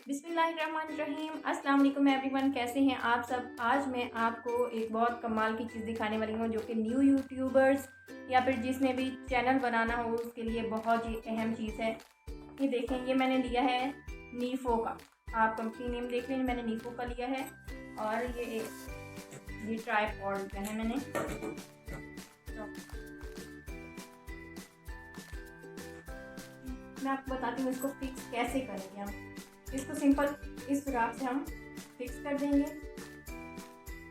बिस्मिल्लाहिर्रहमानिर्रहीम। अस्सलाम वालेकुम एवरीवन, कैसे हैं आप सब। आज मैं आपको एक बहुत कमाल की चीज़ दिखाने वाली हूँ जो कि न्यू यूट्यूबर्स या फिर जिसने भी चैनल बनाना हो उसके लिए बहुत ही अहम चीज़ है। ये देखें, ये मैंने लिया है नीफो का। आप कंपनी नेम देख लें, मैंने नीफो का लिया है। और ये ट्राइपॉड का है मैंने। मैं आपको बताती हूँ इसको फिक्स कैसे करेंगे हम। इसको सिंपल इस सुराख से हम फिक्स कर देंगे।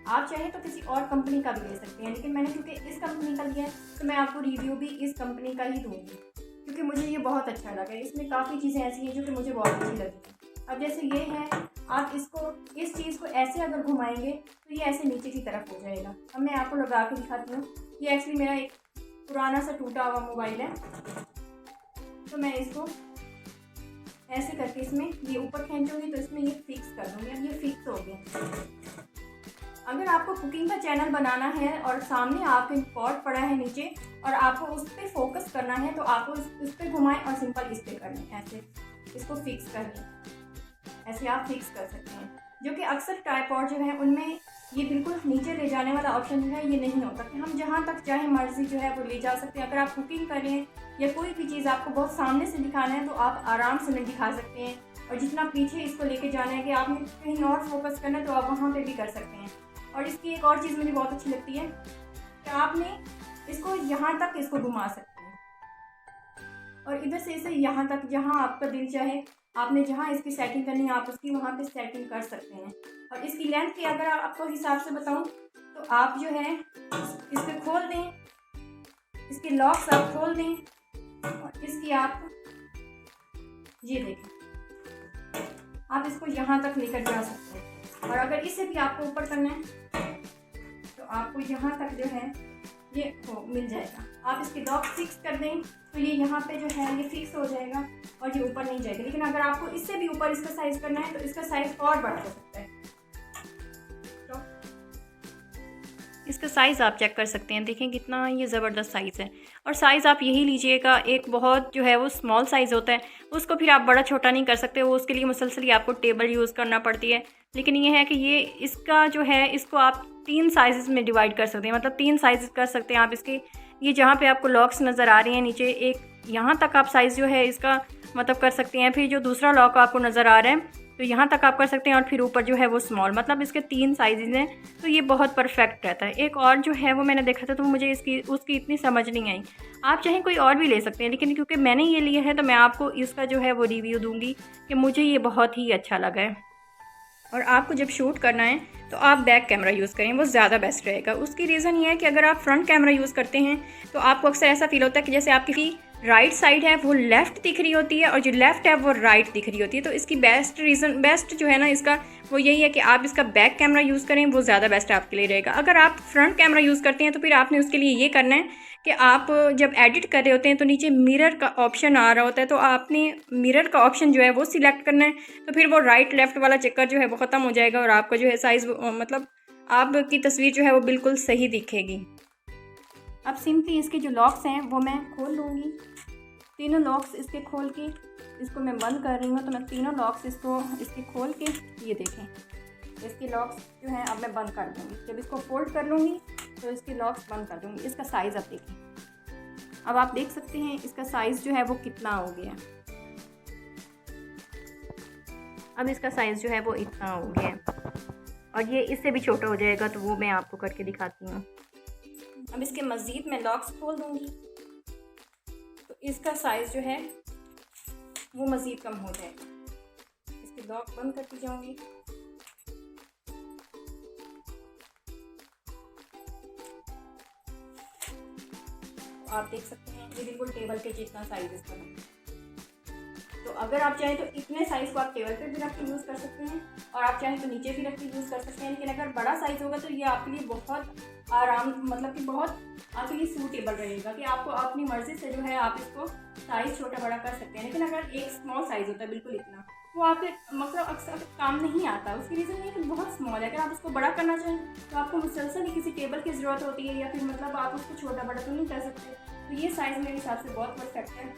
आप चाहें तो किसी और कंपनी का भी ले सकते हैं, लेकिन मैंने क्योंकि इस कंपनी का लिया है तो मैं आपको रिव्यू भी इस कंपनी का ही दूंगी, क्योंकि मुझे ये बहुत अच्छा लगा। इसमें काफ़ी चीज़ें ऐसी हैं जो कि मुझे बहुत अच्छी लगी। अब जैसे ये है, आप इसको इस चीज़ को ऐसे अगर घुमाएंगे तो ये ऐसे नीचे की तरफ हो जाएगा। अब मैं आपको लगा के दिखाती हूँ। ये एक्चुअली मेरा एक पुराना सा टूटा हुआ मोबाइल है, तो मैं इसको ऐसे करके इसमें ये ऊपर खींचूंगी तो इसमें ये फिक्स कर दूंगी। अब ये फिक्स हो गया। अगर आपको कुकिंग का चैनल बनाना है और सामने आपके पॉट पड़ा है नीचे और आपको उस पर फोकस करना है, तो आपको उस पर घुमाएं और सिंपल इस पर करनी है, ऐसे इसको फिक्स करनी। ऐसे आप फिक्स कर सकते हैं, जो कि अक्सर ट्राइपॉड जो है उनमें ये बिल्कुल नीचे ले जाने वाला ऑप्शन जो है ये नहीं होता कि हम जहाँ तक चाहे मर्जी जो है वो ले जा सकते हैं। अगर आप कुकिंग करें या कोई भी चीज़ आपको बहुत सामने से दिखाना है तो आप आराम से नहीं दिखा सकते हैं। और जितना पीछे इसको लेके जाना है कि आपने कहीं और फोकस करना है तो आप वहाँ पे भी कर सकते हैं। और इसकी एक और चीज़ मुझे बहुत अच्छी लगती है कि आपने इसको यहाँ तक इसको घुमा सकते हैं और इधर से इसे यहाँ तक, जहाँ आपका दिल चाहे आपने जहाँ इसकी सेटिंग करनी है आप उसकी वहाँ पे सेटिंग कर सकते हैं। और इसकी लेंथ की अगर आपको हिसाब से बताऊँ तो आप जो है इसके खोल दें, इसके लॉक्स आप खोल दें और इसकी आप ये देखें, आप इसको यहाँ तक लेकर जा सकते हैं। और अगर इसे भी आपको ऊपर करना है तो आपको यहाँ तक जो है ये मिल जाएगा। आप इसके लॉक फिक्स कर दें तो ये यहाँ पे जो है ये फिक्स हो जाएगा और ये ऊपर नहीं जाएगा। लेकिन अगर आपको इससे भी ऊपर इसका साइज करना है तो इसका साइज और बढ़ सकता है। तो इसका साइज़ आप चेक कर सकते हैं, देखें कितना ये ज़बरदस्त साइज़ है। और साइज़ आप यही लीजिएगा, एक बहुत जो है वो स्मॉल साइज़ होता है उसको फिर आप बड़ा छोटा नहीं कर सकते, वो उसके लिए मुसलसल आपको टेबल यूज़ करना पड़ती है। लेकिन ये है कि ये इसका जो है इसको आप 3 साइज़ में डिवाइड कर सकते हैं, मतलब 3 साइज़ कर सकते हैं आप इसके। ये जहाँ पे आपको लॉक्स नज़र आ रहे हैं नीचे, एक यहाँ तक आप साइज़ जो है इसका मतलब कर सकते हैं। फिर जो दूसरा लॉक आपको नज़र आ रहा है तो यहाँ तक आप कर सकते हैं और फिर ऊपर जो है वो स्मॉल, मतलब इसके 3 साइज़ हैं। तो ये बहुत परफेक्ट रहता है। एक और जो है वो मैंने देखा था तो मुझे उसकी इतनी समझ नहीं आई। आप चाहें कोई और भी ले सकते हैं, लेकिन क्योंकि मैंने ये लिया है तो मैं आपको इसका जो है वो रिव्यू दूँगी कि मुझे ये बहुत ही अच्छा लगा है। और आपको जब शूट करना है तो आप बैक कैमरा यूज़ करें, वो ज़्यादा बेस्ट रहेगा। उसकी रीज़न ये है कि अगर आप फ्रंट कैमरा यूज़ करते हैं तो आपको अक्सर ऐसा फील होता है कि जैसे आपकी राइट साइड है वो लेफ़्ट दिख रही होती है और जो लेफ़्ट है वो राइट दिख रही होती है। तो इसकी बेस्ट जो है ना इसका वो यही है कि आप इसका बैक कैमरा यूज़ करें, वो ज़्यादा बेस्ट आपके लिए रहेगा। अगर आप फ्रंट कैमरा यूज़ करते हैं तो फिर आपने उसके लिए ये करना है कि आप जब एडिट कर रहे होते हैं तो नीचे मिरर का ऑप्शन आ रहा होता है, तो आपने मिरर का ऑप्शन जो है वो सिलेक्ट करना है। तो फिर वो राइट लेफ़्ट वाला चक्कर जो है वो ख़त्म हो जाएगा और आपका जो है साइज़ मतलब आपकी तस्वीर जो है वो बिल्कुल सही दिखेगी। अब सिंपली इसके जो लॉक्स हैं वो मैं खोल लूँगी। तीनों लॉक्स इसके खोल के इसको मैं बंद कर रही हूँ, तो मैं तीनों लॉक्स इसके खोल के ये देखें इसके लॉक्स जो हैं अब मैं बंद कर दूँगी। जब इसको फोल्ड कर लूँगी तो इसके लॉक्स बंद कर दूँगी। इसका साइज़ अब देखें, अब आप देख सकते हैं इसका साइज़ जो है वो कितना हो गया। अब इसका साइज़ जो है वो इतना हो गया है और ये इससे भी छोटा हो जाएगा, तो वो मैं आपको करके दिखाती हूँ। अब इसके मज़ीद मैं लॉक्स खोल दूँगी तो इसका साइज़ जो है वो मज़ीद कम हो जाएगा। इसके लॉक बंद करती जाऊँगी। तो आप देख सकते हैं ये बिल्कुल टेबल के जितना साइज़ इसका है। तो अगर आप चाहें तो इतने साइज़ को आप टेबल पे भी रख के यूज़ कर सकते हैं और आप चाहें तो नीचे भी रख के यूज़ कर सकते हैं। लेकिन अगर बड़ा साइज़ होगा तो ये आपके लिए बहुत आराम, मतलब कि बहुत आपके लिए सूटेबल रहेगा कि आपको अपनी मर्ज़ी से जो है आप इसको साइज़ छोटा बड़ा कर सकते हैं। लेकिन अगर एक स्मॉल साइज़ होता है बिल्कुल इतना, वो आपके मतलब अक्सर काम नहीं आता। उसकी रीज़न ये कि बहुत स्मॉल है। अगर आप उसको बड़ा करना चाहें तो आपको मुसलसल ही किसी टेबल की ज़रूरत होती है, या फिर मतलब आप उसको छोटा बड़ा तो नहीं कर सकते। तो ये साइज़ मेरे हिसाब से बहुत परफेक्ट है।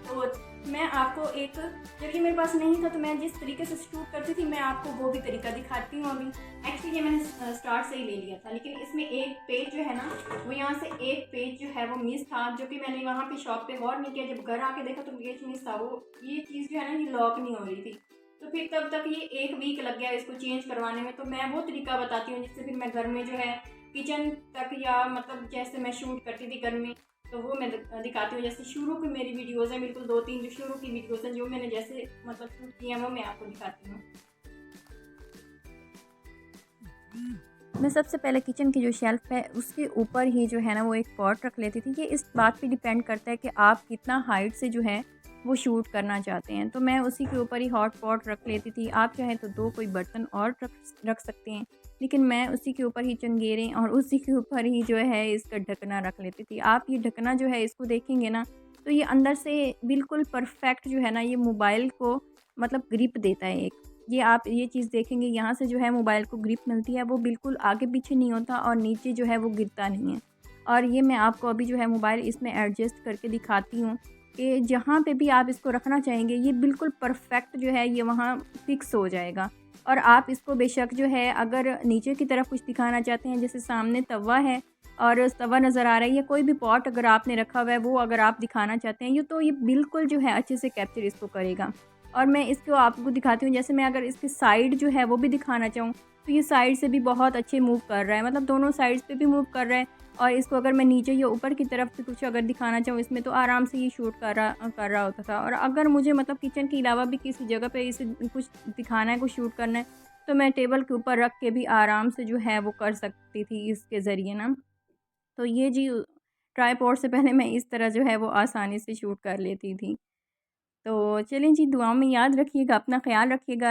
तो मैं आपको एक, जब ये मेरे पास नहीं था तो मैं जिस तरीके से शूट करती थी मैं आपको वो भी तरीका दिखाती हूँ अभी। एक्चुअली ये मैंने स्टार्ट से ही ले लिया था, लेकिन इसमें एक पेज जो है ना, वो यहाँ से एक पेज जो है वो मिस था, जो कि मैंने वहाँ पे शॉप पे गौर नहीं किया। जब घर आके देखा तो पेज मिस था, वो ये चीज़ जो है ना ये लॉक नहीं हो रही थी। तो फिर तब तक ये 1 वीक लग गया इसको चेंज करवाने में। तो मैं वो तरीका बताती हूँ जिससे फिर मैं घर में जो है किचन तक, या मतलब जैसे मैं शूट करती थी घर में, तो वो मैं दिखाती हूँ। जैसे शुरू की मेरी वीडियोज़ हैं, बिल्कुल 2-3 जो शुरू की वीडियोज़ हैं जो मैंने जैसे मतलब शूट की हैं वो मैं आपको दिखाती हूँ। मैं सबसे पहले किचन की जो शेल्फ़ है उसके ऊपर ही जो है ना वो एक पॉट रख लेती थी। ये इस बात पे डिपेंड करता है कि आप कितना हाइट से जो है वो शूट करना चाहते हैं। तो मैं उसी के ऊपर ही हॉट पॉट रख लेती थी। आप चाहें तो 2 कोई बर्तन और रख सकते हैं, लेकिन मैं उसी के ऊपर ही चंगेरें और उसी के ऊपर ही जो है इसका ढकना रख लेती थी। आप ये ढकना जो है इसको देखेंगे ना, तो ये अंदर से बिल्कुल परफ़ेक्ट जो है ना ये मोबाइल को मतलब ग्रिप देता है एक। ये आप ये चीज़ देखेंगे, यहाँ से जो है मोबाइल को ग्रिप मिलती है, वो बिल्कुल आगे पीछे नहीं होता और नीचे जो है वो गिरता नहीं है। और ये मैं आपको अभी जो है मोबाइल इसमें एडजस्ट करके दिखाती हूँ कि जहाँ पे भी आप इसको रखना चाहेंगे ये बिल्कुल परफेक्ट जो है ये वहाँ फिक्स हो जाएगा। और आप इसको बेशक जो है अगर नीचे की तरफ कुछ दिखाना चाहते हैं, जैसे सामने तवा है और तवा नज़र आ रहा है, या कोई भी पॉट अगर आपने रखा हुआ है वो अगर आप दिखाना चाहते हैं, ये तो ये बिल्कुल जो है अच्छे से कैप्चर इसको करेगा। और मैं इसको आपको दिखाती हूँ, जैसे मैं अगर इसकी साइड जो है वो भी दिखाना चाहूँ, तो ये साइड से भी बहुत अच्छे मूव कर रहा है, मतलब दोनों साइड्स पे भी मूव कर रहा है। और इसको अगर मैं नीचे या ऊपर की तरफ से कुछ अगर दिखाना चाहूँ इसमें, तो आराम से ये शूट कर रहा होता था। और अगर मुझे मतलब किचन के अलावा भी किसी जगह पे इसे कुछ दिखाना है, कुछ शूट करना है, तो मैं टेबल के ऊपर रख के भी आराम से जो है वो कर सकती थी इसके ज़रिए ना। तो ये जी ट्राइपॉड से पहले मैं इस तरह जो है वो आसानी से शूट कर लेती थी। तो चलें जी, दुआओं में याद रखिएगा, अपना ख़्याल रखिएगा।